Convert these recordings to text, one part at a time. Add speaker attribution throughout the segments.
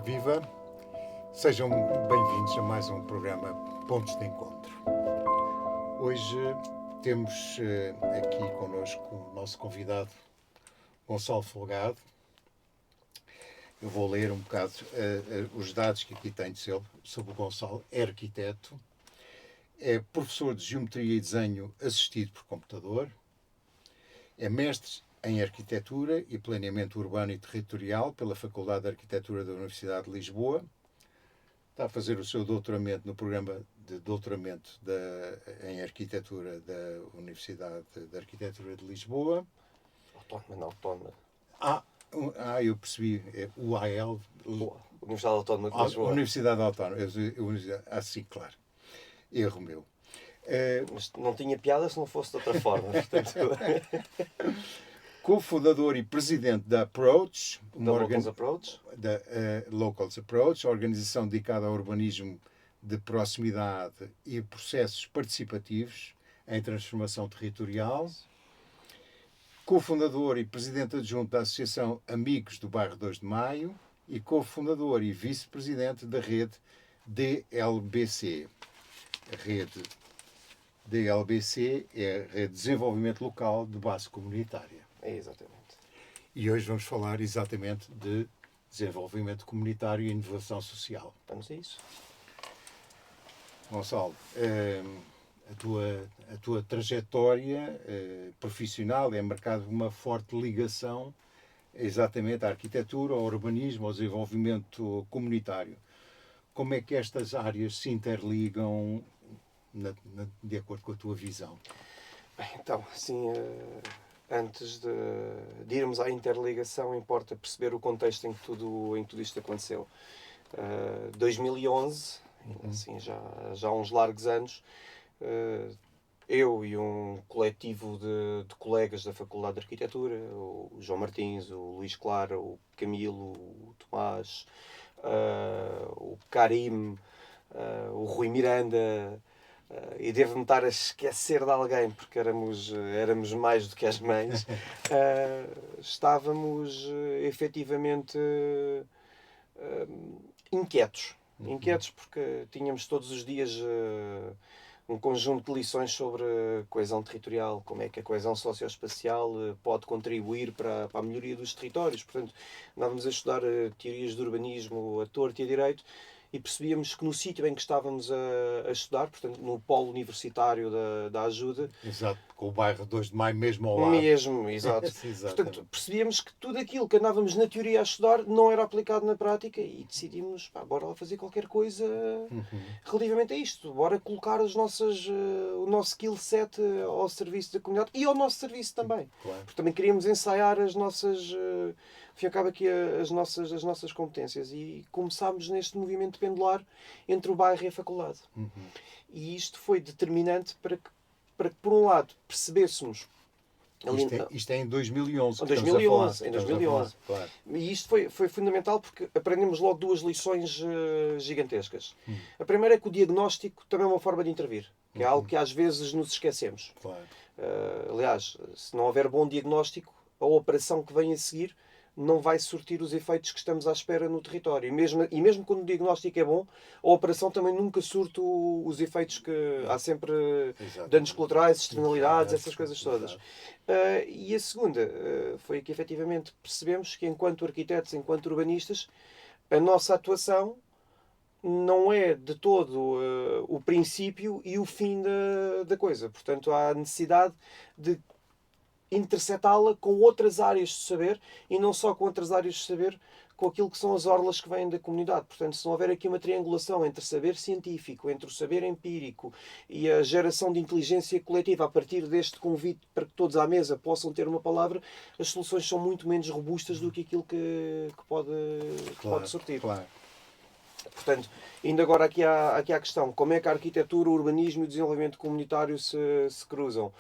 Speaker 1: Viva! Sejam bem-vindos a mais um programa Pontos de Encontro. Hoje temos aqui connosco o nosso convidado Gonçalo Folgado. Eu vou ler um bocado os dados que aqui tenho sobre o Gonçalo. É arquiteto, é professor de Geometria e Desenho assistido por computador, é mestre em Arquitetura e Planeamento Urbano e Territorial pela Faculdade de Arquitetura da Universidade de Lisboa. Está a fazer o seu doutoramento no programa de doutoramento em Arquitetura da Universidade de Arquitetura de Lisboa.
Speaker 2: Autónoma.
Speaker 1: Eu percebi. É UAL.
Speaker 2: Universidade Autónoma de Lisboa.
Speaker 1: Universidade Autónoma. Sim, claro. Erro meu.
Speaker 2: Mas não tinha piada se não fosse de outra forma. Portanto...
Speaker 1: Co-fundador e presidente da Approach,
Speaker 2: da
Speaker 1: Locals Approach, organização dedicada ao urbanismo de proximidade e processos participativos em transformação territorial. Co-fundador e presidente adjunto da Associação Amigos do Bairro 2 de Maio e co-fundador e vice-presidente da rede DLBC. A rede DLBC é a Rede de Desenvolvimento Local de Base Comunitária.
Speaker 2: É, exatamente.
Speaker 1: E hoje vamos falar exatamente de desenvolvimento comunitário e inovação social.
Speaker 2: Vamos a isso.
Speaker 1: Gonçalo, a tua trajetória profissional é marcada por uma forte ligação exatamente à arquitetura, ao urbanismo, ao desenvolvimento comunitário. Como é que estas áreas se interligam de acordo com a tua visão?
Speaker 2: Bem, então, assim... Antes de irmos à interligação, importa perceber o contexto em que tudo isto aconteceu. 2011, assim, já há uns largos anos, eu e um coletivo de colegas da Faculdade de Arquitetura, o João Martins, o Luís Clara, o Camilo, o Tomás, o Karim, o Rui Miranda... e devo-me estar a esquecer de alguém, porque éramos mais do que as mães, estávamos efetivamente inquietos. Inquietos porque tínhamos todos os dias um conjunto de lições sobre coesão territorial, como é que a coesão socioespacial pode contribuir para a melhoria dos territórios. Portanto, andávamos a estudar teorias de urbanismo a torto e a direito, e percebíamos que no sítio em que estávamos a estudar, portanto, no polo universitário da Ajuda...
Speaker 1: Exato, com o bairro 2 de Maio mesmo ao lado.
Speaker 2: Mesmo, exato. Portanto, percebíamos que tudo aquilo que andávamos na teoria a estudar não era aplicado na prática e decidimos, bora lá fazer qualquer coisa relativamente a isto. Bora colocar o nosso skill set ao serviço da comunidade e ao nosso serviço também.
Speaker 1: Claro.
Speaker 2: Porque também queríamos ensaiar as nossas... Enfim, acaba aqui as nossas competências e começámos neste movimento pendular entre o bairro e a faculdade. E isto foi determinante para que, por um lado, percebêssemos...
Speaker 1: Isto é em 2011.
Speaker 2: Em 2011.
Speaker 1: Claro.
Speaker 2: E isto foi fundamental porque aprendemos logo duas lições gigantescas. A primeira é que o diagnóstico também é uma forma de intervir, que é algo que às vezes nos esquecemos.
Speaker 1: Claro.
Speaker 2: Aliás, se não houver bom diagnóstico, a operação que vem a seguir não vai surtir os efeitos que estamos à espera no território. E mesmo quando o diagnóstico é bom, a operação também nunca surte os efeitos que... Há sempre danos colaterais, externalidades, essas coisas todas. E a segunda foi que, efetivamente, percebemos que, enquanto arquitetos, enquanto urbanistas, a nossa atuação não é de todo o princípio e o fim da coisa. Portanto, há a necessidade de interceptá-la com outras áreas de saber e não só com outras áreas de saber, com aquilo que são as orlas que vêm da comunidade. Portanto, se não houver aqui uma triangulação entre saber científico, entre o saber empírico e a geração de inteligência coletiva a partir deste convite para que todos à mesa possam ter uma palavra, as soluções são muito menos robustas do que aquilo que pode sortir.
Speaker 1: Claro.
Speaker 2: Portanto, indo agora aqui à questão, como é que a arquitetura, o urbanismo e o desenvolvimento comunitário se cruzam?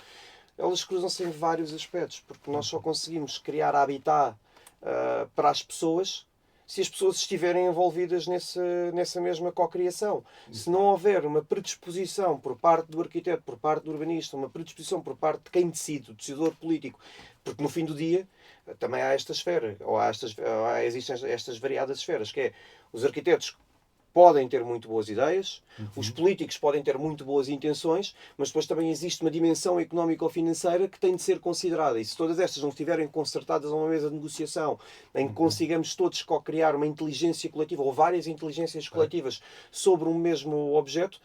Speaker 2: Elas cruzam-se em vários aspectos, porque nós só conseguimos criar habitat para as pessoas se as pessoas estiverem envolvidas nessa mesma cocriação. Se não houver uma predisposição por parte do arquiteto, por parte do urbanista, uma predisposição por parte de quem decide, o decidor político, porque no fim do dia também há esta esfera, existem estas variadas esferas, que é os arquitetos podem ter muito boas ideias, os políticos podem ter muito boas intenções, mas depois também existe uma dimensão económica ou financeira que tem de ser considerada. E se todas estas não estiverem concertadas a uma mesa de negociação, em que consigamos todos co-criar uma inteligência coletiva ou várias inteligências coletivas sobre um mesmo objeto,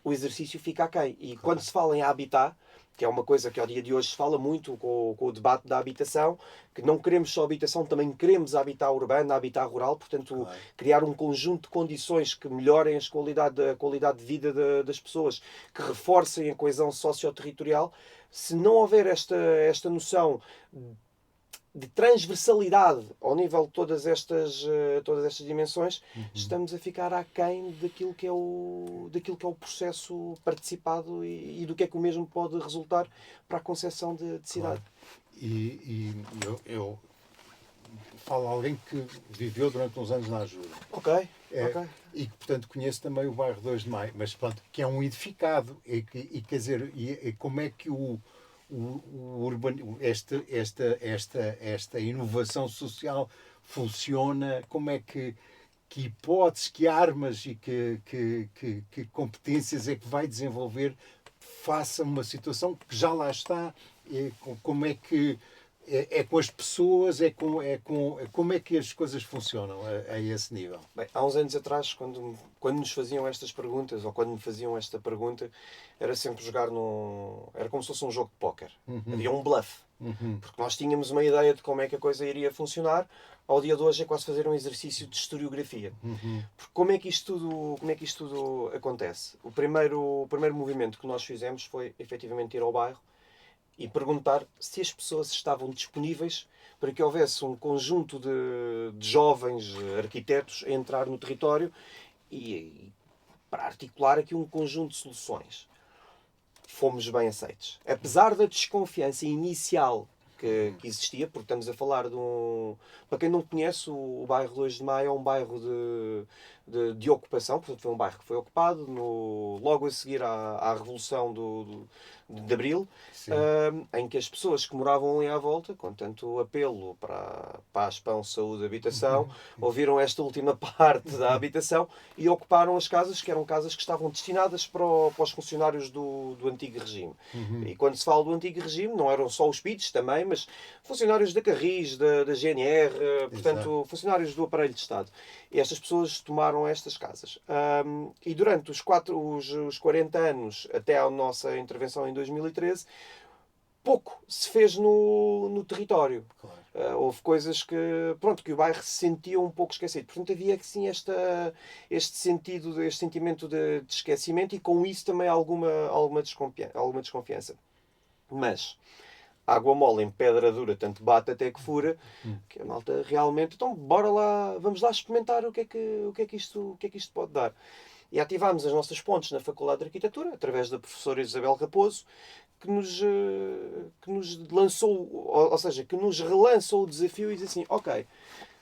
Speaker 2: o exercício fica aquém. E quando se fala em habitat, que é uma coisa que ao dia de hoje se fala muito com o debate da habitação, que não queremos só habitação, também queremos habitat urbano, habitat rural, portanto, criar um conjunto de condições que melhorem a qualidade de vida das pessoas, que reforcem a coesão socio-territorial. Se não houver esta noção de transversalidade ao nível de todas estas dimensões, estamos a ficar aquém daquilo que é o processo participado e do que é que o mesmo pode resultar para a concepção de cidade.
Speaker 1: Claro. E eu falo a alguém que viveu durante uns anos na Ajuda.
Speaker 2: Ok.
Speaker 1: E que, portanto, conheço também o bairro 2 de Maio, mas, pronto, que é um edificado. E quer dizer, como é que esta inovação social funciona, como é que hipóteses, que armas e que competências é que vai desenvolver face a uma situação que já lá está, como é que é com as pessoas, como é que as coisas funcionam a esse nível?
Speaker 2: Bem, há uns anos atrás, quando nos faziam estas perguntas, ou quando me faziam esta pergunta, era sempre jogar era como se fosse um jogo de póquer. Havia um bluff. Porque nós tínhamos uma ideia de como é que a coisa iria funcionar. Ao dia de hoje é quase fazer um exercício de historiografia. Porque como é que isto tudo acontece? O primeiro movimento que nós fizemos foi, efetivamente, ir ao bairro e perguntar se as pessoas estavam disponíveis para que houvesse um conjunto de jovens arquitetos a entrar no território e para articular aqui um conjunto de soluções. Fomos bem aceitos. Apesar da desconfiança inicial que existia, porque estamos a falar de um... Para quem não conhece, o bairro 2 de Maio é um bairro de ocupação, portanto foi um bairro que foi ocupado logo a seguir à Revolução de Abril, em que as pessoas que moravam ali à volta, com tanto apelo para paz, pão, saúde, habitação, ouviram esta última parte da habitação e ocuparam as casas, que eram casas que estavam destinadas para os funcionários do antigo regime. E quando se fala do antigo regime, não eram só os PIDs também, mas funcionários da Carris, da GNR, portanto, funcionários do aparelho de Estado. E estas pessoas tomaram estas casas. E durante os 40 anos, até à nossa intervenção em 2013, pouco se fez no território.
Speaker 1: Claro.
Speaker 2: Houve coisas que o bairro se sentia um pouco esquecido. Portanto, havia sim este sentimento de esquecimento e com isso também alguma desconfiança. Mas água mole em pedra dura, tanto bate até que fura, que a malta realmente, então bora lá, vamos lá experimentar o que é que isto pode dar. E ativámos as nossas pontes na Faculdade de Arquitetura, através da professora Isabel Raposo, que nos lançou, ou seja, que nos relançou o desafio e diz assim, ok,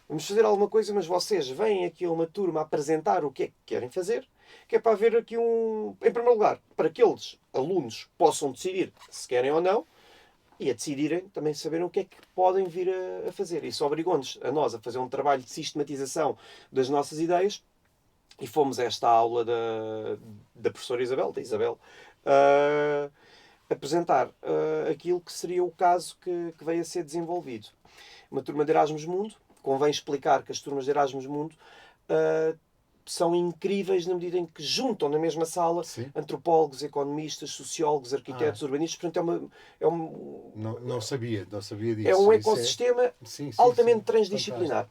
Speaker 2: vamos fazer alguma coisa, mas vocês vêm aqui a uma turma a apresentar o que é que querem fazer, que é para haver aqui em primeiro lugar, para que eles, alunos, possam decidir se querem ou não, e a decidirem também saberem o que é que podem vir a fazer. Isso obrigou-nos a nós a fazer um trabalho de sistematização das nossas ideias e fomos a esta aula da professora Isabel, apresentar aquilo que seria o caso que veio a ser desenvolvido. Uma turma de Erasmus Mundo. Convém explicar que as turmas de Erasmus Mundo são incríveis na medida em que juntam na mesma sala antropólogos, economistas, sociólogos, arquitetos, urbanistas. Portanto,
Speaker 1: Não sabia disso.
Speaker 2: É um ecossistema altamente transdisciplinar.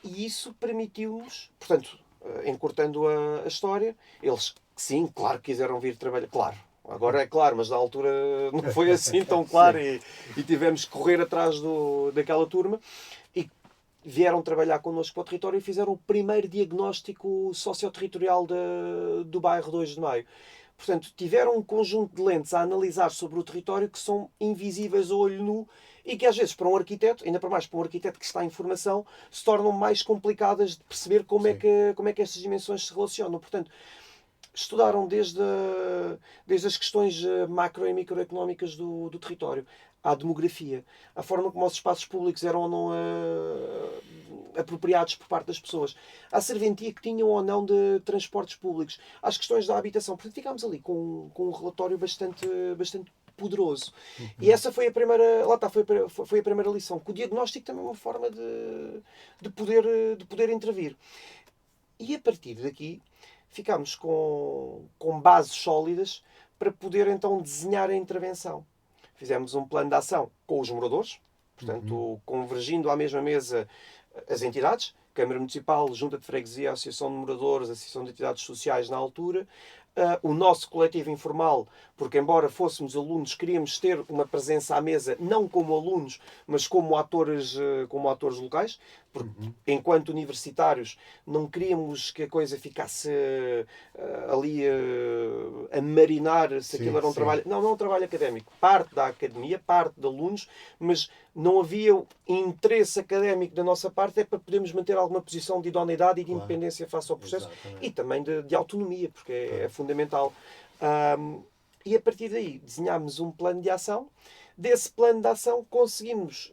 Speaker 2: E isso permitiu-nos, portanto, encurtando a história, eles, sim, claro que quiseram vir trabalhar, claro. Agora é claro, mas na altura não foi assim tão claro e tivemos que correr atrás daquela turma e vieram trabalhar connosco para o território e fizeram o primeiro diagnóstico socioterritorial do bairro 2 de Maio. Portanto, tiveram um conjunto de lentes a analisar sobre o território que são invisíveis a olho nu e que às vezes para um arquiteto, ainda para mais para um arquiteto que está em formação, se tornam mais complicadas de perceber
Speaker 1: Sim.
Speaker 2: como é que estas dimensões se relacionam. Portanto, estudaram desde as questões macro e microeconómicas do território, à demografia, à forma como os espaços públicos eram ou não apropriados por parte das pessoas, à serventia que tinham ou não de transportes públicos, às questões da habitação. Portanto, ficámos ali com um relatório bastante poderoso. E essa foi a primeira, lá está, foi a primeira lição, que o diagnóstico também é uma forma de poder intervir. E a partir daqui ficámos com bases sólidas para poder então desenhar a intervenção. Fizemos um plano de ação com os moradores, portanto, convergindo à mesma mesa as entidades, Câmara Municipal, Junta de Freguesia, Associação de Moradores, Associação de Entidades Sociais na altura, o nosso coletivo informal, porque embora fôssemos alunos, queríamos ter uma presença à mesa, não como alunos, mas como atores locais, porque enquanto universitários não queríamos que a coisa ficasse ali a marinar se aquilo era um trabalho. Não é um trabalho académico. Parte da academia, parte de alunos, mas não havia interesse académico da nossa parte é para podermos manter alguma posição de idoneidade e de independência face ao processo.
Speaker 1: Exatamente.
Speaker 2: E também de autonomia, porque é fundamental. E a partir daí desenhámos um plano de ação. Desse plano de ação conseguimos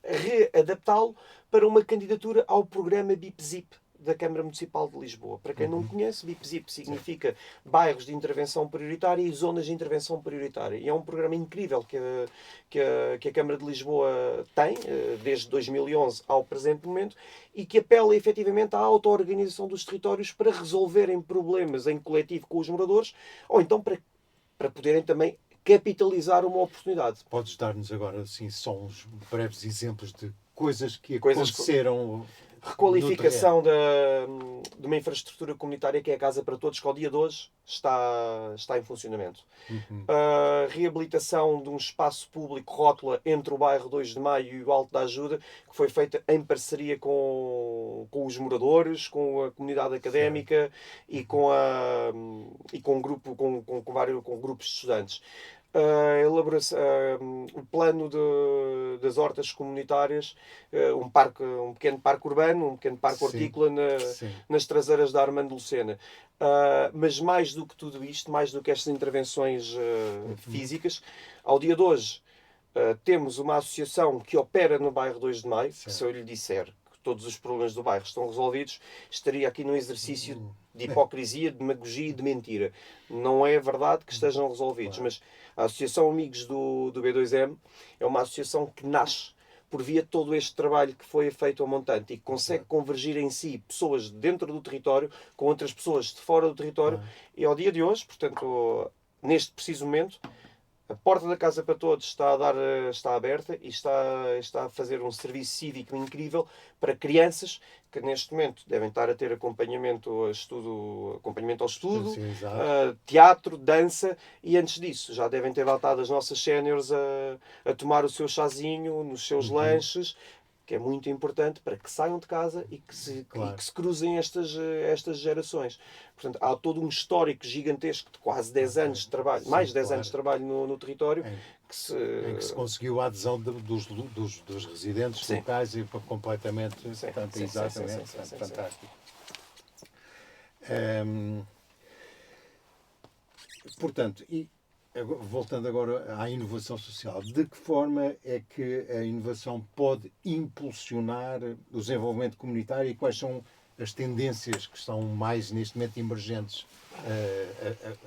Speaker 2: readaptá-lo para uma candidatura ao programa BIPZIP da Câmara Municipal de Lisboa. Para quem não conhece, BIPZIP significa Bairros de Intervenção Prioritária e Zonas de Intervenção Prioritária. E é um programa incrível que a Câmara de Lisboa tem, desde 2011 ao presente momento, e que apela efetivamente à auto-organização dos territórios para resolverem problemas em coletivo com os moradores, ou então para poderem também capitalizar uma oportunidade.
Speaker 1: Podes dar-nos agora assim, só uns breves exemplos de coisas que aconteceram.
Speaker 2: Requalificação de uma infraestrutura comunitária que é a Casa para Todos, que ao dia de hoje está em funcionamento. Reabilitação de um espaço público rótula entre o bairro 2 de Maio e o Alto da Ajuda, que foi feita em parceria com os moradores, com a comunidade académica e com grupos de estudantes. O plano das hortas comunitárias, um pequeno parque urbano, um pequeno parque hortícola nas traseiras da Armando Lucena. Mas mais do que tudo isto, mais do que estas intervenções físicas, ao dia de hoje temos uma associação que opera no bairro 2 de Maio, que se eu lhe disser que todos os problemas do bairro estão resolvidos, estaria aqui num exercício de hipocrisia, de demagogia e de mentira. Não é verdade que estejam resolvidos, mas a Associação Amigos do B2M é uma associação que nasce por via de todo este trabalho que foi feito ao montante e que consegue convergir em si pessoas dentro do território com outras pessoas de fora do território. E ao dia de hoje, portanto, neste preciso momento, a porta da Casa para Todos está aberta e está a fazer um serviço cívico incrível para crianças que neste momento devem estar a ter acompanhamento ao estudo, teatro, dança, e antes disso já devem ter voltado as nossas séniores a tomar o seu chazinho nos seus lanches, que é muito importante para que saiam de casa e que se cruzem estas gerações. Portanto, há todo um histórico gigantesco de quase 10 anos de trabalho, mais de 10 anos de trabalho no território,
Speaker 1: em que se conseguiu a adesão dos residentes locais e completamente fantástico. Portanto, voltando agora à inovação social, de que forma é que a inovação pode impulsionar o desenvolvimento comunitário e quais são as tendências que estão mais neste momento emergentes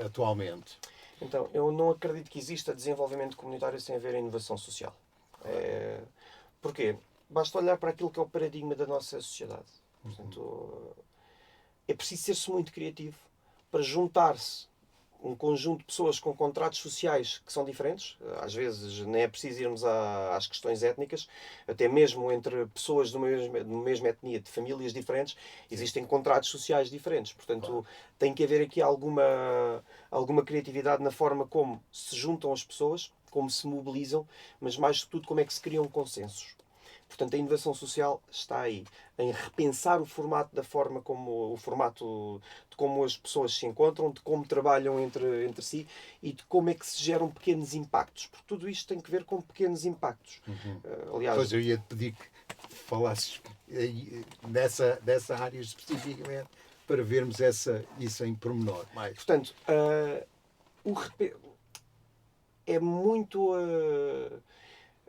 Speaker 1: atualmente?
Speaker 2: Então, eu não acredito que exista desenvolvimento comunitário sem haver inovação social. Porquê? Basta olhar para aquilo que é o paradigma da nossa sociedade. Portanto, é preciso ser-se muito criativo para juntar-se um conjunto de pessoas com contratos sociais que são diferentes. Às vezes nem é preciso irmos às questões étnicas, até mesmo entre pessoas de uma mesma etnia, de famílias diferentes, existem contratos sociais diferentes. Portanto, tem que haver aqui alguma criatividade na forma como se juntam as pessoas, como se mobilizam, mas mais de tudo como é que se criam consensos. Portanto, a inovação social está aí, em repensar o formato de como as pessoas se encontram, de como trabalham entre si e de como é que se geram pequenos impactos. Porque tudo isto tem que ver com pequenos impactos. Aliás,
Speaker 1: Pois eu ia te pedir que falasses aí nessa área especificamente para vermos isso em pormenor. Mais.
Speaker 2: portanto, é muito.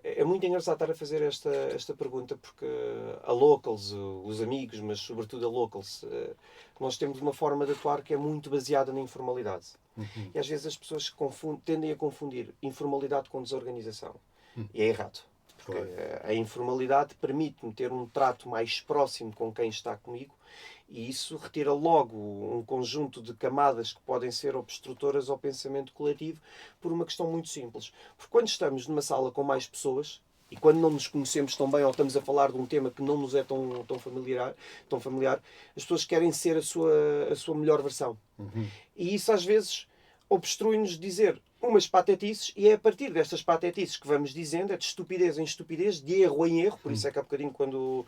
Speaker 2: É muito engraçado estar a fazer esta pergunta porque a Locals, os amigos, mas sobretudo a Locals, nós temos uma forma de atuar que é muito baseada na informalidade. E às vezes as pessoas tendem a confundir informalidade com desorganização. E é errado. Porque a informalidade permite-me ter um trato mais próximo com quem está comigo e isso retira logo um conjunto de camadas que podem ser obstrutoras ao pensamento coletivo por uma questão muito simples. Porque quando estamos numa sala com mais pessoas e quando não nos conhecemos tão bem ou estamos a falar de um tema que não nos é tão familiar, as pessoas querem ser a sua melhor versão. E isso às vezes obstrui-nos dizer umas patetices e é a partir destas patetices que vamos dizendo, é de estupidez em estupidez, de erro em erro, por isso é que há bocadinho quando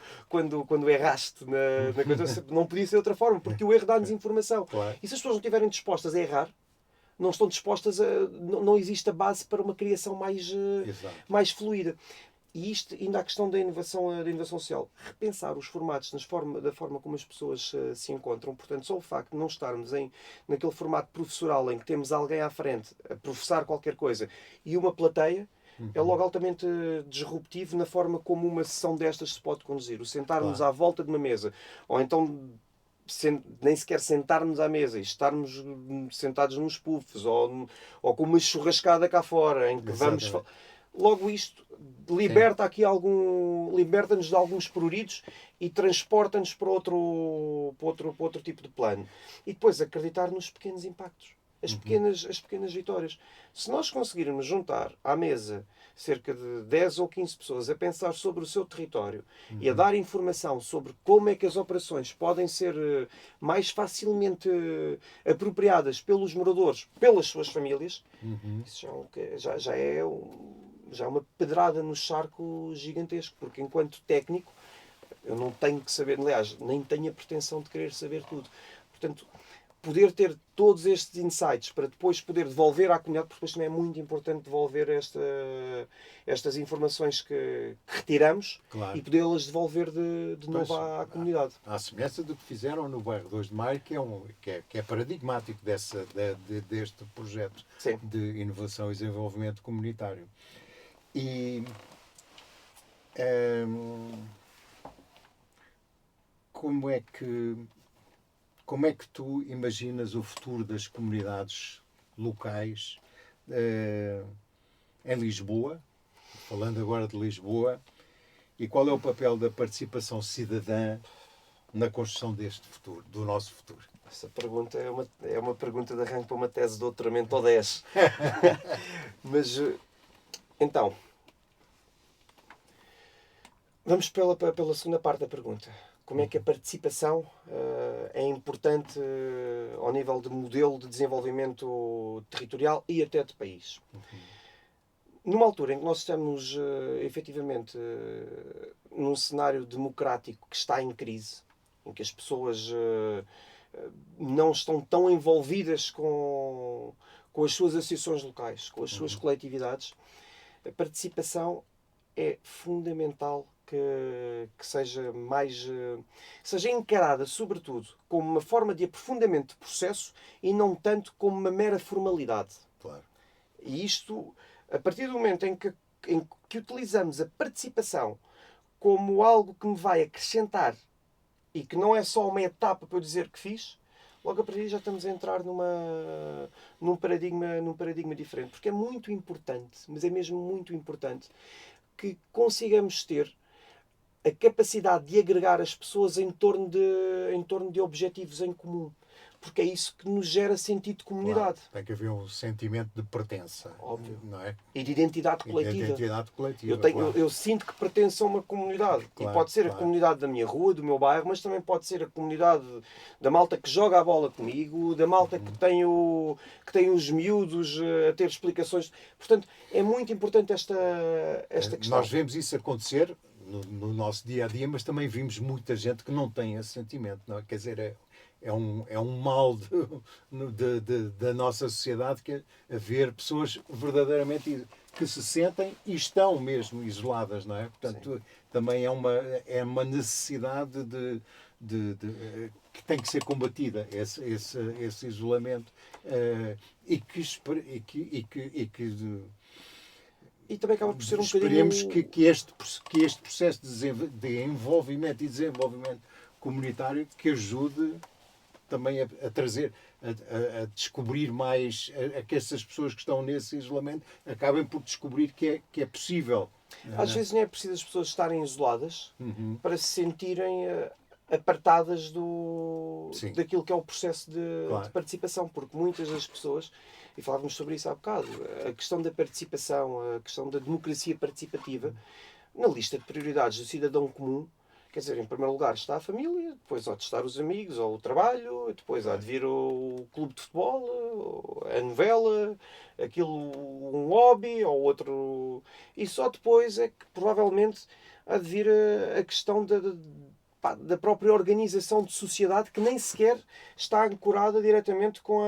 Speaker 2: erraste na coisa, não podia ser de outra forma, porque o erro dá-nos informação.
Speaker 1: Claro.
Speaker 2: E se as pessoas não estiverem dispostas a errar, não estão dispostas a... Não existe a base para uma criação mais fluida. E isto, ainda a questão da inovação social. Repensar os formatos da forma como as pessoas se encontram. Portanto, só o facto de não estarmos naquele formato professoral em que temos alguém à frente a professar qualquer coisa e uma plateia, é logo altamente disruptivo na forma como uma sessão destas se pode conduzir. O sentarmos à volta de uma mesa, ou então nem sequer sentarmos à mesa e estarmos sentados nos puffs ou com uma churrascada cá fora em que vamos... Logo isto liberta-nos de alguns pruridos e transporta-nos para outro tipo de plano. E depois acreditar nos pequenos impactos, as pequenas vitórias. Se nós conseguirmos juntar à mesa cerca de 10 ou 15 pessoas a pensar sobre o seu território e a dar informação sobre como é que as operações podem ser mais facilmente apropriadas pelos moradores, pelas suas famílias, isso já é uma pedrada no charco gigantesco, porque enquanto técnico eu não tenho que saber, aliás, nem tenho a pretensão de querer saber tudo. Portanto, poder ter todos estes insights para depois poder devolver à comunidade, porque depois também é muito importante devolver estas informações que retiramos e podê-las devolver de novo à comunidade.
Speaker 1: À semelhança do que fizeram no bairro 2 de Maio, que é paradigmático deste projeto de inovação e desenvolvimento comunitário. E como é que tu imaginas o futuro das comunidades locais em Lisboa, falando agora de Lisboa, e qual é o papel da participação cidadã na construção deste futuro, do nosso futuro?
Speaker 2: Essa pergunta é uma pergunta de arranque para uma tese de doutoramento ou 10. Mas, então, vamos pela segunda parte da pergunta. Como é que a participação é importante ao nível de modelo de desenvolvimento territorial e até de país? Numa altura em que nós estamos, efetivamente, num cenário democrático que está em crise, em que as pessoas não estão tão envolvidas com as suas associações locais, com as suas coletividades, a participação é fundamental que seja encarada, sobretudo, como uma forma de aprofundamento de processo e não tanto como uma mera formalidade.
Speaker 1: Claro.
Speaker 2: E isto, a partir do momento em que utilizamos a participação como algo que me vai acrescentar e que não é só uma etapa para eu dizer que fiz, logo a partir daí já estamos a entrar num paradigma diferente. Porque é muito importante, mas é mesmo muito importante, que consigamos ter a capacidade de agregar as pessoas em torno de objetivos em comum. Porque é isso que nos gera sentido de comunidade.
Speaker 1: Claro, tem que haver um sentimento de pertença.
Speaker 2: Óbvio.
Speaker 1: Não é?
Speaker 2: E de identidade coletiva. Eu sinto que pertenço a uma comunidade.
Speaker 1: Claro,
Speaker 2: e pode ser a comunidade da minha rua, do meu bairro, mas também pode ser a comunidade da malta que joga a bola comigo, da malta que tem os miúdos a ter explicações. Portanto, é muito importante esta questão.
Speaker 1: Nós vemos isso acontecer no nosso dia a dia, mas também vimos muita gente que não tem esse sentimento, não é? Quer dizer, é um mal da nossa sociedade, que é haver pessoas verdadeiramente que se sentem e estão mesmo isoladas, não é? Portanto,
Speaker 2: Sim.
Speaker 1: também é uma necessidade que tem que ser combatida, esse isolamento, e que
Speaker 2: E também acaba por ser um
Speaker 1: esperemos
Speaker 2: bocadinho.
Speaker 1: que este processo de envolvimento e desenvolvimento comunitário que ajude também a trazer, a descobrir mais, a que essas pessoas que estão nesse isolamento acabem por descobrir que é possível.
Speaker 2: Às vezes nem é preciso as pessoas estarem isoladas
Speaker 1: Uhum.
Speaker 2: para se sentirem apartadas
Speaker 1: Sim,
Speaker 2: daquilo que é o processo de
Speaker 1: claro.
Speaker 2: participação, porque muitas das pessoas, e falávamos sobre isso há bocado, a questão da participação, a questão da democracia participativa, na lista de prioridades do cidadão comum, quer dizer, em primeiro lugar está a família, depois há de estar os amigos ou o trabalho, depois há de vir o clube de futebol, a novela, aquilo, um hobby ou outro. E só depois é que provavelmente há de vir a questão da própria organização de sociedade, que nem sequer está ancorada diretamente com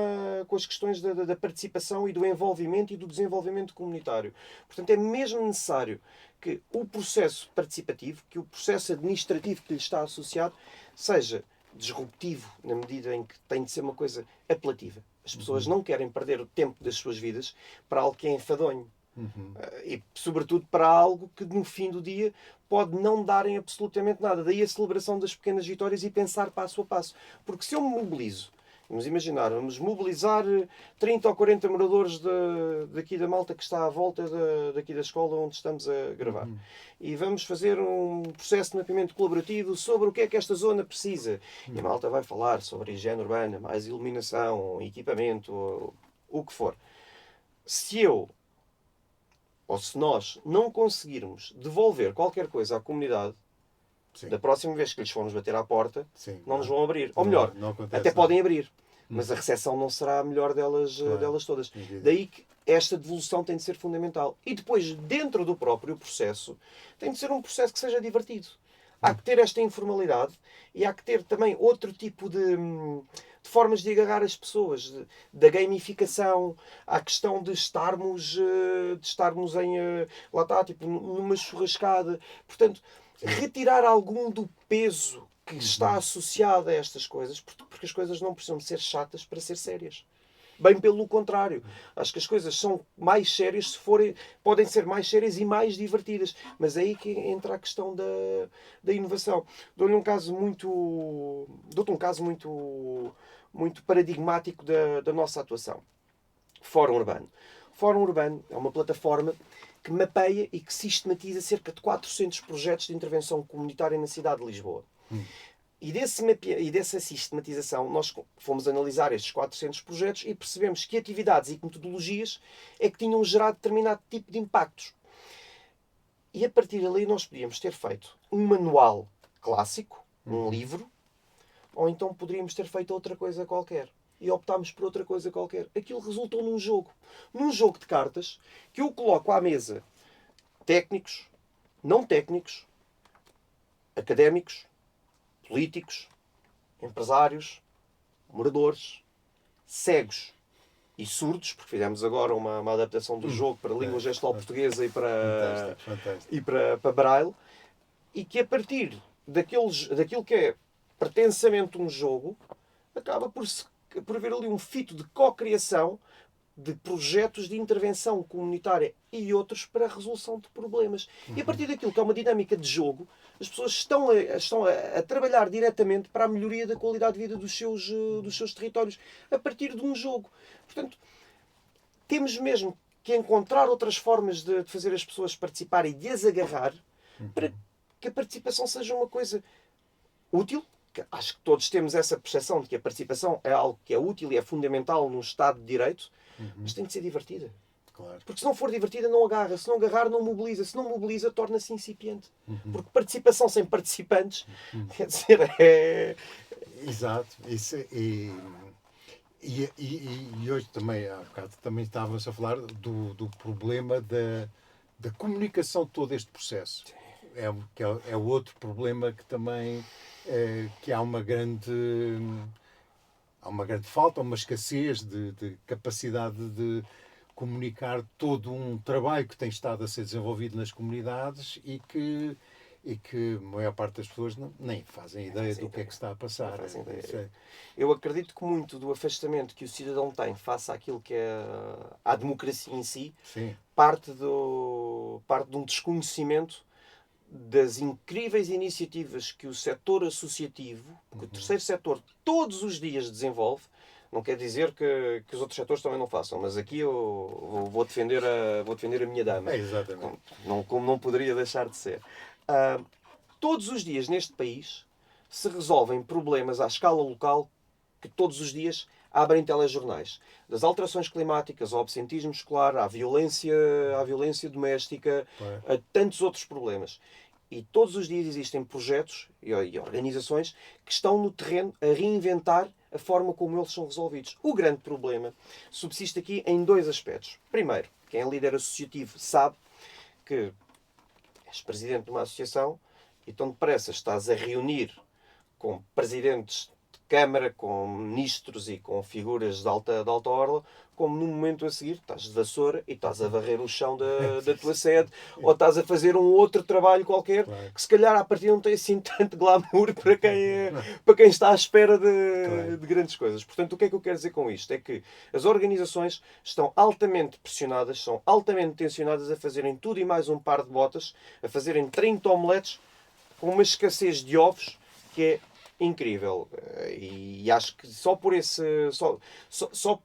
Speaker 2: as questões da participação e do envolvimento e do desenvolvimento comunitário. Portanto, é mesmo necessário que o processo participativo, que o processo administrativo que lhe está associado, seja disruptivo na medida em que tem de ser uma coisa apelativa. As pessoas não querem perder o tempo das suas vidas para algo que é enfadonho.
Speaker 1: Uhum.
Speaker 2: E, sobretudo, para algo que no fim do dia pode não darem absolutamente nada. Daí a celebração das pequenas vitórias e pensar passo a passo. Porque se eu me mobilizo, vamos imaginar, vamos mobilizar 30 ou 40 moradores daqui da malta que está à volta daqui da escola onde estamos a gravar.
Speaker 1: Uhum.
Speaker 2: E vamos fazer um processo de mapeamento colaborativo sobre o que é que esta zona precisa. E a malta vai falar sobre higiene urbana, mais iluminação, equipamento, o que for. Se eu, ou se nós não conseguirmos devolver qualquer coisa à comunidade,
Speaker 1: Sim,
Speaker 2: da próxima vez que lhes formos bater à porta,
Speaker 1: sim,
Speaker 2: não nos vão abrir. Ou
Speaker 1: não,
Speaker 2: melhor,
Speaker 1: não acontece
Speaker 2: até
Speaker 1: nada.
Speaker 2: podem abrir, mas a recepção não será a melhor
Speaker 1: Claro.
Speaker 2: delas todas.
Speaker 1: Evidente.
Speaker 2: Daí que esta devolução tem de ser fundamental. E depois, dentro do próprio processo, tem de ser um processo que seja divertido. Há que ter esta informalidade e há que ter também outro tipo de formas de agarrar as pessoas, da gamificação, à questão de estarmos em, lá está, tipo, numa churrascada. Portanto, retirar algum do peso que está associado a estas coisas, porque as coisas não precisam de ser chatas para ser sérias. Bem pelo contrário. Acho que as coisas são mais sérias se forem, podem ser mais sérias e mais divertidas. Mas é aí que entra a questão da inovação. Dou-te um caso muito paradigmático da nossa atuação. Fórum Urbano. Fórum Urbano é uma plataforma que mapeia e que sistematiza cerca de 400 projetos de intervenção comunitária na cidade de Lisboa. E dessa sistematização, nós fomos analisar estes 400 projetos e percebemos que atividades e que metodologias é que tinham gerado determinado tipo de impactos. E a partir dali nós podíamos ter feito um manual clássico, um livro, ou então poderíamos ter feito outra coisa qualquer. E optámos por outra coisa qualquer. Aquilo resultou num jogo. Num jogo de cartas que eu coloco à mesa técnicos, não técnicos, académicos, políticos, empresários, moradores, cegos e surdos, porque fizemos agora uma adaptação do jogo para a língua gestual portuguesa e para Braille, e que a partir daquilo que é pretensamente um jogo, acaba por haver ali um fito de co-criação de projetos de intervenção comunitária e outros para a resolução de problemas. E a partir daquilo que é uma dinâmica de jogo, as pessoas estão a trabalhar diretamente para a melhoria da qualidade de vida dos seus territórios, a partir de um jogo. Portanto, temos mesmo que encontrar outras formas de fazer as pessoas participarem e de as agarrar para que a participação seja uma coisa útil. Acho que todos temos essa percepção de que a participação é algo que é útil e é fundamental num Estado de Direito, mas tem que ser divertida.
Speaker 1: Claro.
Speaker 2: Porque se não for divertida, não agarra. Se não agarrar, não mobiliza. Se não mobiliza, torna-se incipiente. Porque participação sem participantes, quer dizer, é...
Speaker 1: Exato. E hoje também, há bocado, também estávamos a falar do problema da comunicação de todo este processo. é outro problema que também que há uma grande falta, uma escassez de capacidade de comunicar todo um trabalho que tem estado a ser desenvolvido nas comunidades e que a maior parte das pessoas nem fazem ideia do que é que está a passar.
Speaker 2: Eu acredito que muito do afastamento que o cidadão tem face àquilo que é a democracia em si,
Speaker 1: Sim.
Speaker 2: parte de um desconhecimento das incríveis iniciativas que o setor associativo, que o terceiro setor todos os dias desenvolve. Não quer dizer que os outros setores também não façam, mas aqui eu vou defender a minha dama.
Speaker 1: Exatamente.
Speaker 2: Como não poderia deixar de ser. Todos os dias neste país se resolvem problemas à escala local que todos os dias abrem telejornais. Das alterações climáticas ao absentismo escolar, à violência doméstica, a tantos outros problemas. E todos os dias existem projetos e organizações que estão no terreno a reinventar a forma como eles são resolvidos. O grande problema subsiste aqui em dois aspectos. Primeiro, quem é líder associativo sabe que és presidente de uma associação e tão depressa estás a reunir com presidentes de Câmara, com ministros e com figuras de alta orla, como no momento a seguir estás de vassoura e estás a varrer o chão da tua sede ou estás a fazer um outro trabalho qualquer que se calhar à partida não tem assim tanto glamour para quem está à espera de grandes coisas. Portanto, o que é que eu quero dizer com isto? É que as organizações estão altamente pressionadas, são altamente tensionadas a fazerem tudo e mais um par de botas, a fazerem 30 omeletes com uma escassez de ovos que é incrível. E acho que só por só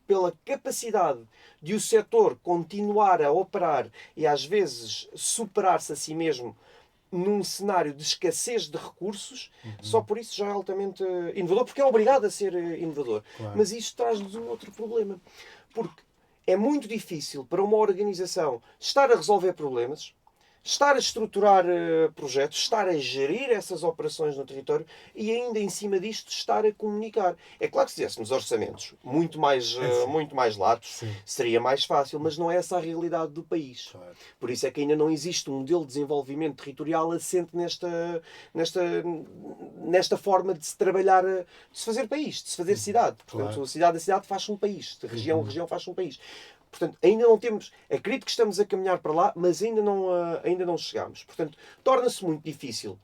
Speaker 2: pela capacidade de o setor continuar a operar e às vezes superar-se a si mesmo num cenário de escassez de recursos, só por isso já é altamente inovador, porque é obrigado a ser inovador.
Speaker 1: Claro.
Speaker 2: Mas isto traz-nos um outro problema. Porque é muito difícil para uma organização estar a resolver problemas, estar a estruturar projetos, estar a gerir essas operações no território e ainda em cima disto estar a comunicar. É claro que se tivéssemos orçamentos muito mais latos,
Speaker 1: Sim.
Speaker 2: seria mais fácil, mas não é essa a realidade do país.
Speaker 1: Claro.
Speaker 2: Por isso é que ainda não existe um modelo de desenvolvimento territorial assente nesta forma de se trabalhar, de se fazer país, de se fazer cidade. Portanto,
Speaker 1: Claro.
Speaker 2: a cidade faz-se um país, de região a região faz-se um país. Portanto, ainda não temos... Acredito que estamos a caminhar para lá, mas ainda não chegamos. Portanto, torna-se muito difícil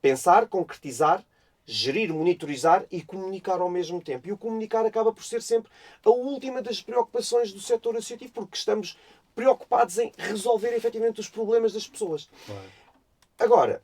Speaker 2: pensar, concretizar, gerir, monitorizar e comunicar ao mesmo tempo. E o comunicar acaba por ser sempre a última das preocupações do setor associativo, porque estamos preocupados em resolver efetivamente os problemas das pessoas.
Speaker 1: Claro.
Speaker 2: Agora,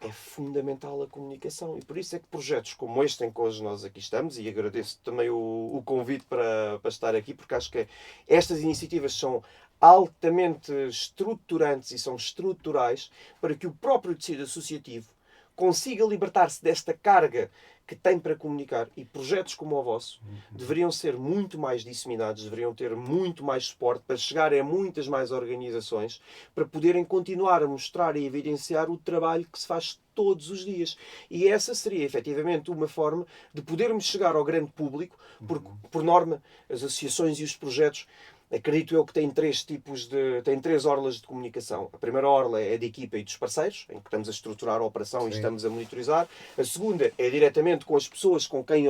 Speaker 2: é fundamental a comunicação e por isso é que projetos como este em que hoje nós aqui estamos, e agradeço também o convite para estar aqui, porque acho que estas iniciativas são altamente estruturantes e são estruturais para que o próprio tecido associativo consiga libertar-se desta carga que tem para comunicar, e projetos como o vosso deveriam ser muito mais disseminados, deveriam ter muito mais suporte para chegar a muitas mais organizações, para poderem continuar a mostrar e evidenciar o trabalho que se faz todos os dias. E essa seria efetivamente uma forma de podermos chegar ao grande público, porque, por norma, as associações e os projetos, acredito eu que têm três orlas de comunicação. A primeira orla é de equipa e dos parceiros, em que estamos a estruturar a operação e estamos a monitorizar. A segunda é diretamente com as pessoas com quem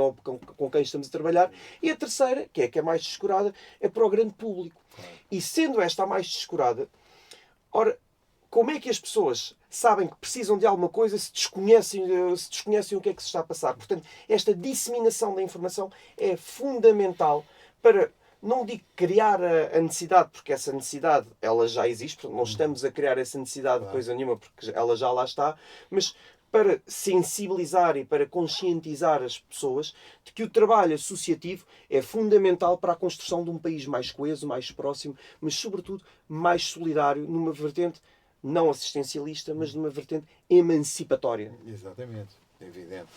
Speaker 2: estamos a trabalhar. E a terceira, que é mais descurada, é para o grande público. Claro. E sendo esta a mais descurada, ora, como é que as pessoas sabem que precisam de alguma coisa se desconhecem o que é que se está a passar? Portanto, esta disseminação da informação é fundamental para... Não digo criar a necessidade, porque essa necessidade ela já existe, portanto, não estamos a criar essa necessidade de coisa nenhuma, porque ela já lá está, mas para sensibilizar e para conscientizar as pessoas de que o trabalho associativo é fundamental para a construção de um país mais coeso, mais próximo, mas sobretudo mais solidário, numa vertente não assistencialista, mas numa vertente emancipatória.
Speaker 1: Exatamente, é evidente.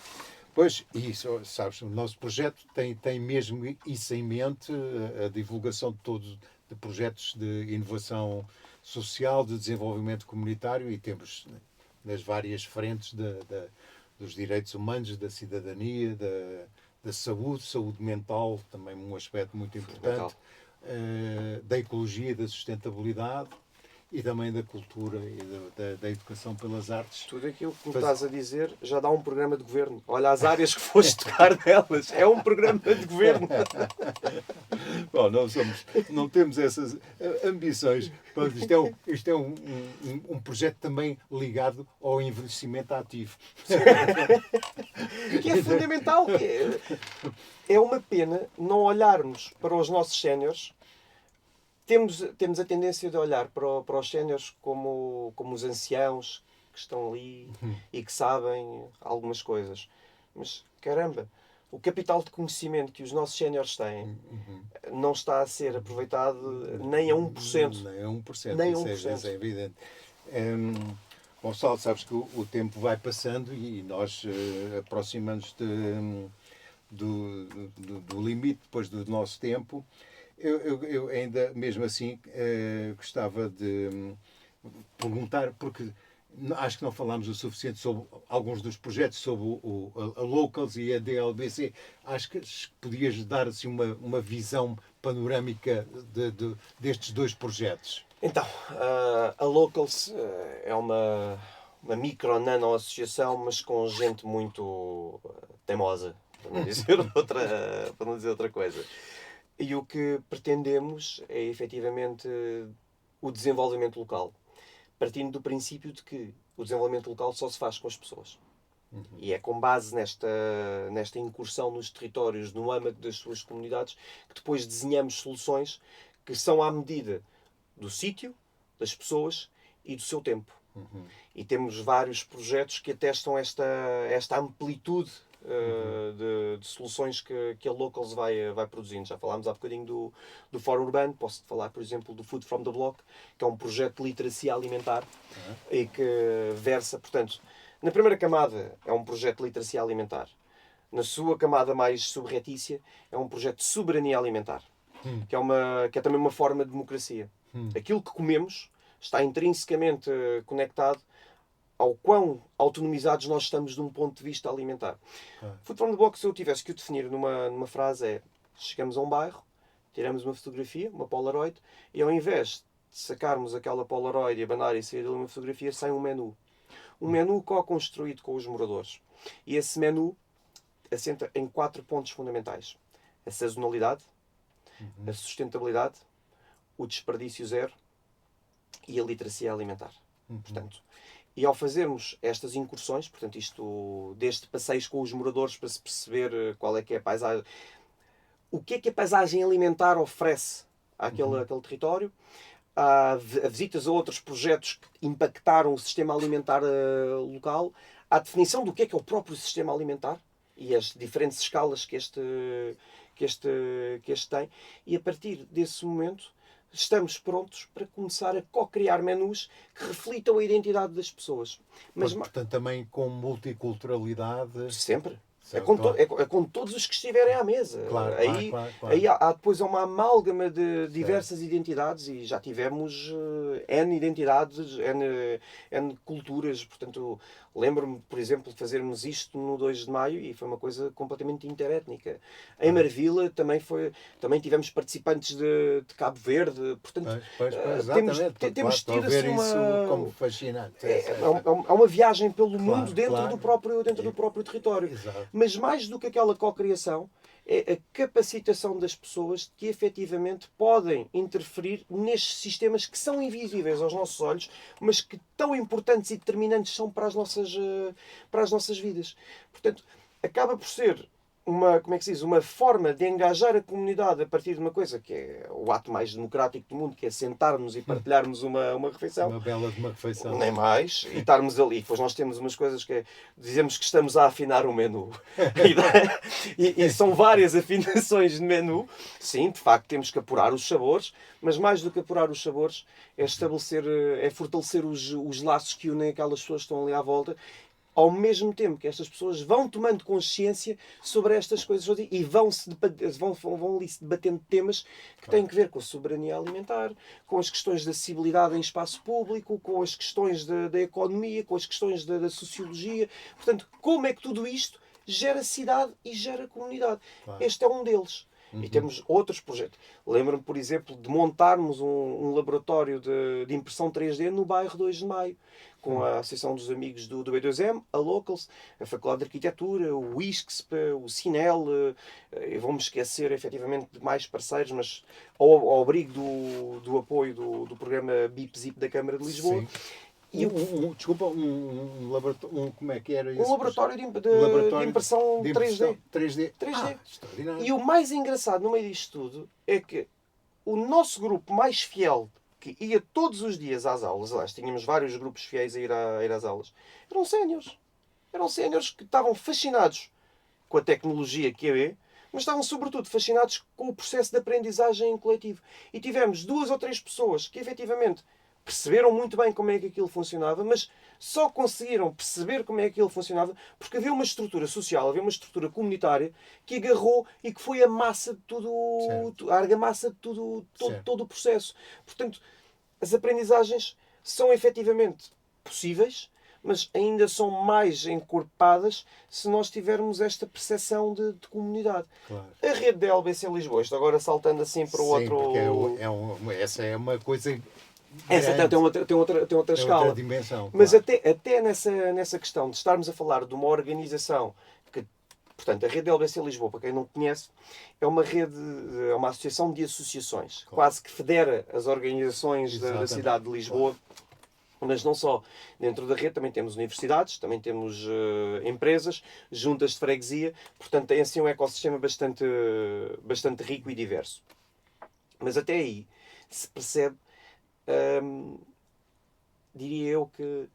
Speaker 1: Pois, isso, sabes, o nosso projeto tem mesmo isso em mente, a divulgação de projetos de inovação social, de desenvolvimento comunitário, e temos nas várias frentes dos direitos humanos, da cidadania, da saúde mental, também um aspecto muito importante, da ecologia e da sustentabilidade. e também da cultura e da educação pelas artes.
Speaker 2: Tudo aquilo que me estás a dizer já dá um programa de governo. Olha as áreas que foste tocar nelas. É um programa de governo.
Speaker 1: Bom, não temos essas ambições. Pronto, isto é um projeto também ligado ao envelhecimento ativo.
Speaker 2: Que é fundamental. É uma pena não olharmos para os nossos séniores. Temos a tendência de olhar para os séniores como os anciãos que estão ali e que sabem algumas coisas. Mas, caramba, o capital de conhecimento que os nossos séniores têm não está a ser aproveitado nem a 1%.
Speaker 1: Nem a 1%.
Speaker 2: Nem
Speaker 1: Isso é evidente. Gonçalo, sabes que o tempo vai passando e nós aproximamos do limite depois do nosso tempo. Eu ainda, mesmo assim, gostava de perguntar, porque acho que não falámos o suficiente sobre alguns dos projetos, sobre a Locals e a DLBC. Acho que podias dar assim, uma visão panorâmica destes dois projetos.
Speaker 2: Então, a Locals é uma micro-nano associação, mas com gente muito teimosa, para não dizer outra coisa. E o que pretendemos é, efetivamente, o desenvolvimento local. Partindo do princípio de que o desenvolvimento local só se faz com as pessoas. E é com base nesta incursão nos territórios, no âmbito das suas comunidades, que depois desenhamos soluções que são à medida do sítio, das pessoas e do seu tempo. E temos vários projetos que atestam esta amplitude de soluções que a Locals vai produzindo. Já falámos há bocadinho do Fórum Urbano, posso falar, por exemplo, do Food from the Block, que é um projeto de literacia alimentar e que versa, portanto, na primeira camada é um projeto de literacia alimentar. Na sua camada mais subretícia é um projeto de soberania alimentar, que é também uma forma de democracia. Aquilo que comemos está intrinsecamente conectado ao quão autonomizados nós estamos de um ponto de vista alimentar. Food from the Block, se eu tivesse que o definir numa frase, é: chegamos a um bairro, tiramos uma fotografia, uma Polaroid, e ao invés de sacarmos aquela Polaroid e abanar e sair dali uma fotografia, sai um menu. Um menu co-construído com os moradores. E esse menu assenta em 4 pontos fundamentais: a sazonalidade, a sustentabilidade, o desperdício zero e a literacia alimentar. Portanto, e ao fazermos estas incursões, portanto, isto desde passeios com os moradores para se perceber qual é que é a paisagem, o que é que a paisagem alimentar oferece àquele território, há visitas a outros projetos que impactaram o sistema alimentar local, à definição do que é o próprio sistema alimentar e as diferentes escalas que este tem, e a partir desse momento estamos prontos para começar a co-criar menus que reflitam a identidade das pessoas.
Speaker 1: Mas, portanto, também com multiculturalidade.
Speaker 2: Sempre.
Speaker 1: Claro.
Speaker 2: É com todos os que estiverem à mesa.
Speaker 1: Claro, claro.
Speaker 2: Aí há depois uma amálgama de diversas identidades e já tivemos N identidades, N culturas. Portanto, lembro-me, por exemplo, de fazermos isto no 2 de Maio e foi uma coisa completamente interétnica. Em Marvila também tivemos participantes de Cabo Verde. Portanto, temos tido assim
Speaker 1: isso como fascinante.
Speaker 2: É uma viagem pelo mundo dentro do próprio território.
Speaker 1: Exato.
Speaker 2: Mas mais do que aquela cocriação, é a capacitação das pessoas que efetivamente podem interferir nestes sistemas que são invisíveis aos nossos olhos, mas que tão importantes e determinantes são para as nossas vidas. Portanto, acaba por ser uma forma de engajar a comunidade a partir de uma coisa que é o ato mais democrático do mundo, que é sentarmos e partilharmos uma refeição.
Speaker 1: Uma bela de uma refeição.
Speaker 2: Nem mais. E estarmos ali. Depois nós temos umas coisas que dizemos que estamos a afinar o menu. E são várias afinações de menu. Sim, de facto, temos que apurar os sabores, mas mais do que apurar os sabores, é fortalecer os laços que unem aquelas pessoas que estão ali à volta, ao mesmo tempo que estas pessoas vão tomando consciência sobre estas coisas e vão ali se debatendo temas que têm que ver com a soberania alimentar, com as questões da acessibilidade em espaço público, com as questões da economia, com as questões da sociologia. Portanto, como é que tudo isto gera cidade e gera comunidade? Este é um deles. E temos outros projetos. Lembro-me, por exemplo, de montarmos um laboratório de impressão 3D no bairro 2 de Maio, com a Associação dos Amigos do B2M, a Locals, a Faculdade de Arquitetura, o ISCSP, o Cinel, e vamos esquecer efetivamente de mais parceiros, mas ao abrigo do apoio do programa BIP-ZIP da Câmara de Lisboa.
Speaker 1: Sim.
Speaker 2: E
Speaker 1: Desculpa, um laboratório. Como é que era esse?
Speaker 2: um laboratório de impressão 3D.
Speaker 1: 3D.
Speaker 2: 3D.
Speaker 1: Extraordinário.
Speaker 2: E o mais engraçado no meio disto tudo é que o nosso grupo mais fiel, que ia todos os dias às aulas, aliás, tínhamos vários grupos fiéis a ir às aulas, eram séniores. Eram séniores que estavam fascinados com a tecnologia que é, mas estavam sobretudo fascinados com o processo de aprendizagem coletivo. E tivemos 2 ou 3 pessoas que efetivamente perceberam muito bem como é que aquilo funcionava, mas só conseguiram perceber como é que aquilo funcionava porque havia uma estrutura social, havia uma estrutura comunitária que agarrou e que foi a massa de tudo, a argamassa de todo o processo. Portanto, as aprendizagens são efetivamente possíveis, mas ainda são mais encorpadas se nós tivermos esta percepção de comunidade.
Speaker 1: Claro.
Speaker 2: A rede da LBC Lisboa, isto agora saltando assim para o outro...
Speaker 1: Porque essa é uma coisa...
Speaker 2: Essa tem outra escala.
Speaker 1: Outra dimensão.
Speaker 2: Mas
Speaker 1: claro.
Speaker 2: até nessa questão de estarmos a falar de uma organização que, portanto, a rede LBC Lisboa, para quem não conhece, é uma rede, é uma associação de associações,
Speaker 1: Claro.
Speaker 2: quase que federa as organizações da cidade de Lisboa. Claro. Mas não só dentro da rede, também temos universidades, também temos empresas, juntas de freguesia, portanto tem assim um ecossistema bastante rico e diverso. Mas até aí se percebe, diria eu, que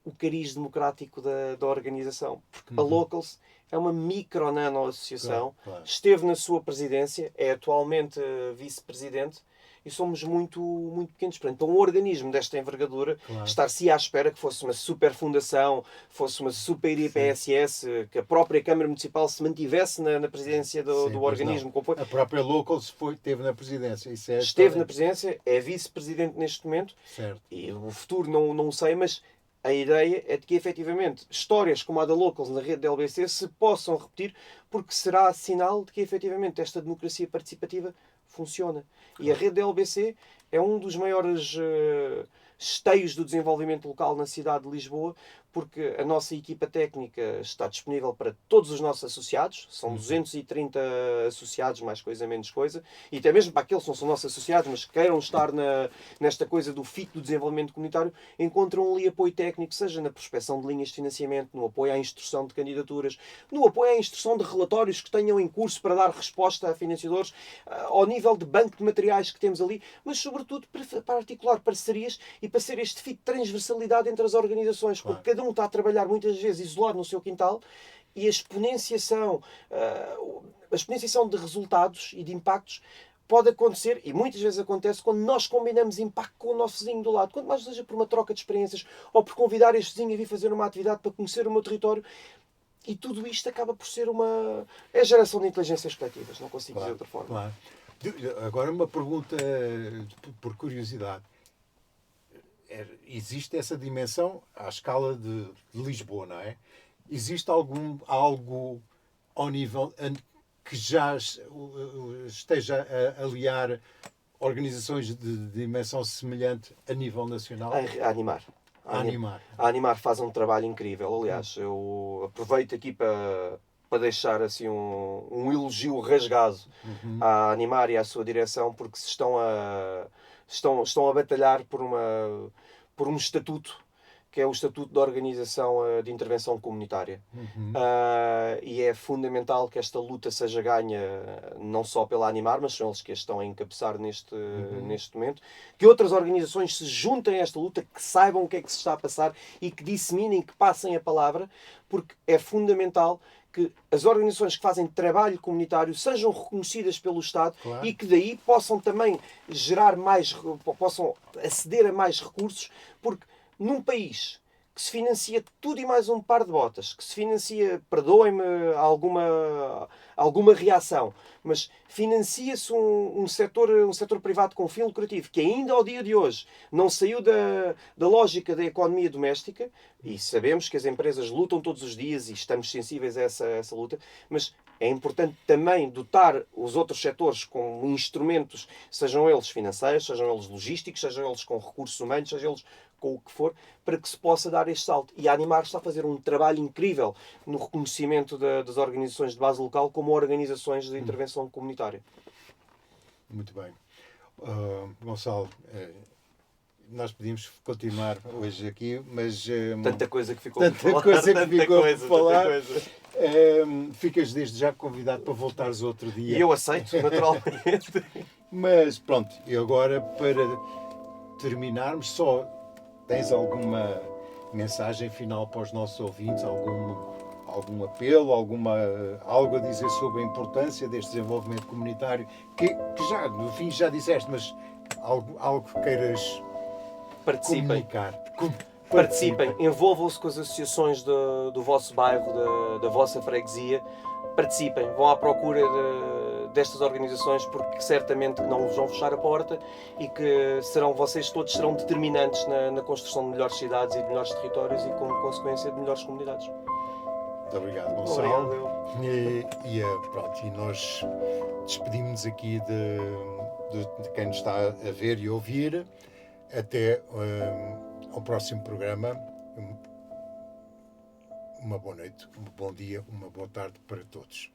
Speaker 2: o cariz democrático da organização. Porque a Locals é uma micro-nano associação,
Speaker 1: claro.
Speaker 2: Esteve na sua presidência, é atualmente vice-presidente, e somos muito, muito pequenos. Portanto, um organismo desta envergadura,
Speaker 1: claro.
Speaker 2: estar-se à espera que fosse uma super fundação, fosse uma super IPSS, que a própria Câmara Municipal se mantivesse na presidência do organismo. Como foi.
Speaker 1: A própria Locals esteve na presidência. Isso é
Speaker 2: esteve na presidência, é vice-presidente neste momento.
Speaker 1: Certo.
Speaker 2: E o futuro não sei, mas a ideia é de que, efetivamente, histórias como a da Locals na rede da LBC se possam repetir, porque será sinal de que, efetivamente, esta democracia participativa funciona. E a rede da LBC é um dos maiores esteios do desenvolvimento local na cidade de Lisboa, porque a nossa equipa técnica está disponível para todos os nossos associados, são 230 associados, mais coisa, menos coisa, e até mesmo para aqueles que não são nossos associados, mas que queiram estar nesta coisa do FIC, do desenvolvimento comunitário, encontram ali apoio técnico, seja na prospecção de linhas de financiamento, no apoio à instrução de candidaturas, no apoio à instrução de relatórios que tenham em curso para dar resposta a financiadores, ao nível de banco de materiais que temos ali, mas sobretudo para articular parcerias e para ser este FIC de transversalidade entre as organizações, porque cada um está a trabalhar muitas vezes isolado no seu quintal e a exponenciação de resultados e de impactos pode acontecer, e muitas vezes acontece, quando nós combinamos impacto com o nosso vizinho do lado. Quanto mais seja por uma troca de experiências ou por convidar este vizinho a vir fazer uma atividade para conhecer o meu território. E tudo isto acaba por ser é a geração de inteligências coletivas, não consigo dizer de outra forma.
Speaker 1: Claro. Agora uma pergunta por curiosidade. Existe essa dimensão à escala de Lisboa, não é? Existe algo ao nível que já esteja a aliar organizações de dimensão semelhante a nível nacional?
Speaker 2: A Animar. A Animar faz um trabalho incrível. Aliás, eu aproveito aqui para deixar assim um elogio rasgado à Animar e à sua direção, porque se estão a batalhar por um estatuto, que é o Estatuto de Organização de Intervenção Comunitária. E é fundamental que esta luta seja ganha não só pela Animar, mas são eles que a estão a encabeçar neste momento, que outras organizações se juntem a esta luta, que saibam o que é que se está a passar e que disseminem, que passem a palavra, porque é fundamental que as organizações que fazem trabalho comunitário sejam reconhecidas pelo Estado, claro, e que daí possam também possam aceder a mais recursos, porque num país que se financia tudo e mais um par de botas, que se financia, perdoem-me alguma reação, mas financia-se um setor privado com fim lucrativo, que ainda ao dia de hoje não saiu da lógica da economia doméstica, e sabemos que as empresas lutam todos os dias e estamos sensíveis a essa luta, mas É importante também dotar os outros setores com instrumentos, sejam eles financeiros, sejam eles logísticos, sejam eles com recursos humanos, sejam eles com o que for, para que se possa dar este salto. E a Animar está a fazer um trabalho incrível no reconhecimento das organizações de base local como organizações de intervenção comunitária.
Speaker 1: Muito bem. Gonçalo, nós podíamos continuar hoje aqui, mas...
Speaker 2: Tanta coisa que ficou
Speaker 1: tanta
Speaker 2: por falar.
Speaker 1: coisa que
Speaker 2: Tanta
Speaker 1: ficou
Speaker 2: coisa,
Speaker 1: por falar.
Speaker 2: tanta coisa.
Speaker 1: Ficas desde já convidado para voltares outro dia.
Speaker 2: E eu aceito, naturalmente.
Speaker 1: Mas pronto, e agora para terminarmos, só tens alguma mensagem final para os nossos ouvintes? Algum apelo, algo a dizer sobre a importância deste desenvolvimento comunitário? Que já, no fim, já disseste, mas algo que queiras
Speaker 2: Participem.
Speaker 1: comunicar.
Speaker 2: Participem, envolvam-se com as associações do vosso bairro, da vossa freguesia. Participem, vão à procura destas organizações, porque certamente que não vos vão fechar a porta e que vocês todos serão determinantes na construção de melhores cidades e de melhores territórios e, como consequência, de melhores comunidades.
Speaker 1: Muito obrigado, Gonçalo.
Speaker 2: Obrigado.
Speaker 1: Pronto, e nós despedimos-nos aqui de quem nos está a ver e ouvir. Até ao próximo programa. Uma boa noite, um bom dia, uma boa tarde para todos.